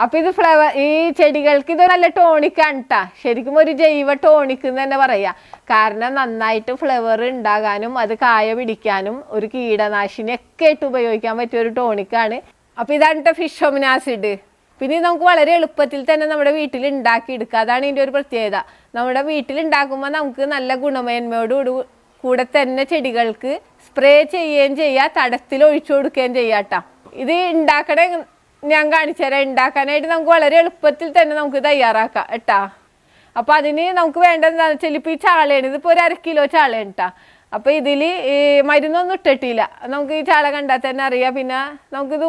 അപ്പം ഇത് ഫ്ലവർ ഈ ചെടികൾക്ക് ഇത് നല്ല ടോണിക്കാണ് കേട്ടോ. ശരിക്കും ഒരു ജൈവ ടോണിക്ക് എന്ന് തന്നെ പറയാം. കാരണം നന്നായിട്ട് ഫ്ലവർ ഉണ്ടാകാനും അത് കായ പിടിക്കാനും ഒരു കീടനാശിനിയൊക്കെ ആയിട്ട് ഉപയോഗിക്കാൻ പറ്റിയ ഒരു ടോണിക്കാണ്. അപ്പം ഇതാണ് കേട്ടോ ഫിഷ് ഒമിനാസിഡ്. പിന്നെ നമുക്ക് വളരെ എളുപ്പത്തിൽ തന്നെ നമ്മുടെ വീട്ടിൽ ഉണ്ടാക്കിയെടുക്കുക. അതാണ് ഇതിൻ്റെ ഒരു പ്രത്യേകത. നമ്മുടെ വീട്ടിലുണ്ടാക്കുമ്പോൾ നമുക്ക് നല്ല ഗുണമേന്മയോട് കൂടെ തന്നെ ചെടികൾക്ക് സ്പ്രേ ചെയ്യുകയും ചെയ്യുക, തടത്തിൽ ഒഴിച്ചു കൊടുക്കുകയും ചെയ്യാം കേട്ടോ. ഇത് ഉണ്ടാക്കണ ഞാൻ കാണിച്ചു തരാം. ഉണ്ടാക്കാനായിട്ട് നമുക്ക് വളരെ എളുപ്പത്തിൽ തന്നെ നമുക്ക് തയ്യാറാക്കാം കേട്ടാ. അപ്പം അതിന് നമുക്ക് വേണ്ടത് എന്താണെന്ന് വെച്ചാൽ ഇപ്പോൾ ഈ ചാളയാണ്, ഇതിപ്പോൾ ഒരു 1/2 കിലോ ചാളയാണ് കേട്ടോ. അപ്പോൾ ഇതിൽ മരുന്നൊന്നും ഇട്ടിട്ടില്ല. നമുക്ക് ഈ ചാള കണ്ടാൽ തന്നെ അറിയാം. പിന്നെ നമുക്കിത്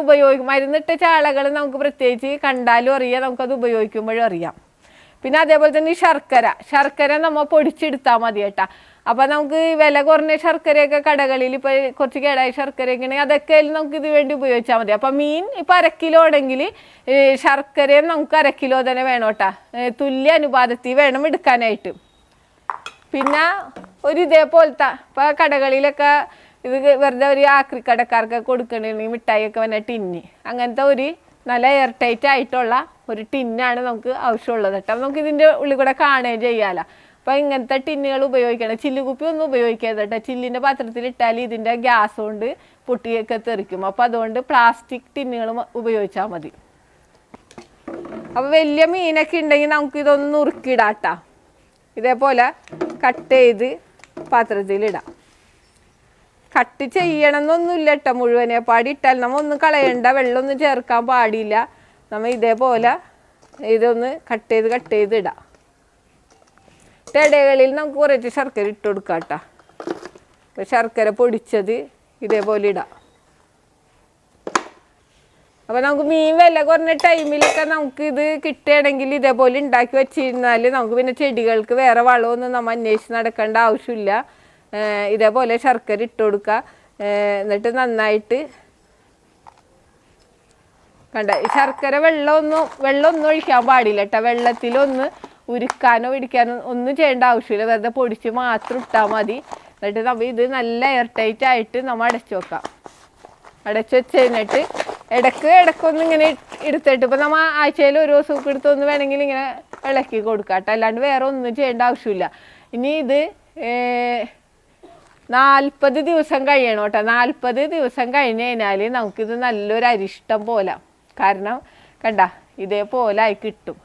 മരുന്നിട്ട ചാളകൾ നമുക്ക് പ്രത്യേകിച്ച് കണ്ടാലും അറിയാം, നമുക്കത് ഉപയോഗിക്കുമ്പോഴും അറിയാം. പിന്നെ അതേപോലെ തന്നെ ഈ ശർക്കര നമ്മൾ പൊടിച്ചെടുത്താൽ മതി കേട്ടോ. അപ്പം നമുക്ക് വില കുറഞ്ഞ ശർക്കരയൊക്കെ കടകളിൽ ഇപ്പോൾ കുറച്ച് കേടായ ശർക്കരയൊക്കെ ഉണ്ടെങ്കിൽ അതൊക്കെ നമുക്ക് ഇത് വേണ്ടി ഉപയോഗിച്ചാൽ മതി. അപ്പം മീൻ ഇപ്പോൾ 1/2 കിലോ ഉണ്ടെങ്കിൽ ശർക്കരയും നമുക്ക് 1/2 കിലോ തന്നെ വേണം കേട്ടോ. തുല്യ അനുപാതത്തിൽ വേണം എടുക്കാനായിട്ട്. പിന്നെ ഒരു ഇതേപോലത്തെ ഇപ്പോൾ കടകളിലൊക്കെ ഇത് വെറുതെ ഒരു ആക്രി കടക്കാർക്ക് കൊടുക്കണമെങ്കിൽ മിഠായിയൊക്കെ വന്ന ടിന്ന്, അങ്ങനത്തെ ഒരു നല്ല എയർ ടൈറ്റ് ആയിട്ടുള്ള ഒരു ടിന്നാണ് നമുക്ക് ആവശ്യമുള്ളത് കേട്ടോ. നമുക്ക് ഇതിൻ്റെ ഉള്ളിൽ കൂടെ കാണുകയും ചെയ്യാമല്ലോ. അപ്പോൾ ഇങ്ങനത്തെ ടിന്നുകൾ ഉപയോഗിക്കണം. ചില്ലുകുപ്പി ഒന്നും ഉപയോഗിക്കരുത് കേട്ടോ. ചില്ലിൻ്റെ പാത്രത്തിൽ ഇട്ടാൽ ഇതിൻ്റെ ഗ്യാസ് കൊണ്ട് പൊട്ടിയൊക്കെ തെറിക്കും. അപ്പോൾ അതുകൊണ്ട് പ്ലാസ്റ്റിക് ടിന്നുകൾ ഉപയോഗിച്ചാൽ മതി. അപ്പോൾ വലിയ മീനൊക്കെ ഉണ്ടെങ്കിൽ നമുക്കിതൊന്ന് നുറുക്കിയിടാം കേട്ടോ. ഇതേപോലെ കട്ട് ചെയ്ത് പാത്രത്തിലിടാം. കട്ട് ചെയ്യണമെന്നൊന്നുമില്ല കേട്ടോ. മുഴുവനെ പാടി ഇട്ടാൽ നമ്മൾ ഒന്നും കളയണ്ട, വെള്ളമൊന്നും ചേർക്കാൻ പാടില്ല. നമ്മൾ ഇതേപോലെ ഇതൊന്ന് കട്ട് ചെയ്ത് ഇടാം. ഇടകളിൽ നമുക്ക് കുറച്ച് ശർക്കര ഇട്ട് കൊടുക്കാം കേട്ടോ. അപ്പോൾ ശർക്കര പൊടിച്ചത് ഇതേപോലെ ഇടാം. അപ്പോൾ നമുക്ക് മീൻ വില കുറഞ്ഞ ടൈമിലൊക്കെ നമുക്ക് ഇത് കിട്ടുകയാണെങ്കിൽ ഇതേപോലെ ഉണ്ടാക്കി വെച്ചിരുന്നാൽ നമുക്ക് പിന്നെ ചെടികൾക്ക് വേറെ വളമൊന്നും നമ്മൾ അന്വേഷിച്ച് നടക്കേണ്ട ആവശ്യമില്ല. ഇതേപോലെ ശർക്കര ഇട്ട് കൊടുക്കുക. എന്നിട്ട് നന്നായിട്ട് കണ്ട ശർക്കര വെള്ളമൊന്നും ഒഴിക്കാൻ പാടില്ല കേട്ടോ. വെള്ളത്തിലൊന്ന് ഉരുക്കാനോ പിടിക്കാനോ ഒന്നും ചെയ്യേണ്ട ആവശ്യമില്ല. വെറുതെ പൊടിച്ച് മാത്രം ഇട്ടാൽ മതി. എന്നിട്ട് നമ്മൾ ഇത് നല്ല എയർ ടൈറ്റ് ആയിട്ട് നമ്മൾ അടച്ചു വെക്കാം. അടച്ചു വെച്ച് കഴിഞ്ഞിട്ട് ഇടയ്ക്കൊന്നും ഇങ്ങനെ എടുത്തിട്ട് ഇപ്പോൾ നമ്മൾ ആഴ്ചയിൽ ഒരു ദിവസമൊക്കെ എടുത്തൊന്ന് വേണമെങ്കിൽ ഇങ്ങനെ ഇളക്കി കൊടുക്കാം കേട്ടോ. അല്ലാണ്ട് വേറെ ഒന്നും ചെയ്യേണ്ട ആവശ്യമില്ല. ഇനി ഇത് 40 ദിവസം കഴിയണം കേട്ടോ. 40 ദിവസം കഴിഞ്ഞ് കഴിഞ്ഞാൽ നമുക്കിത് നല്ലൊരു അരിഷ്ടം പോലെ, കാരണം കണ്ട ഇതേപോലെ ആയി കിട്ടും.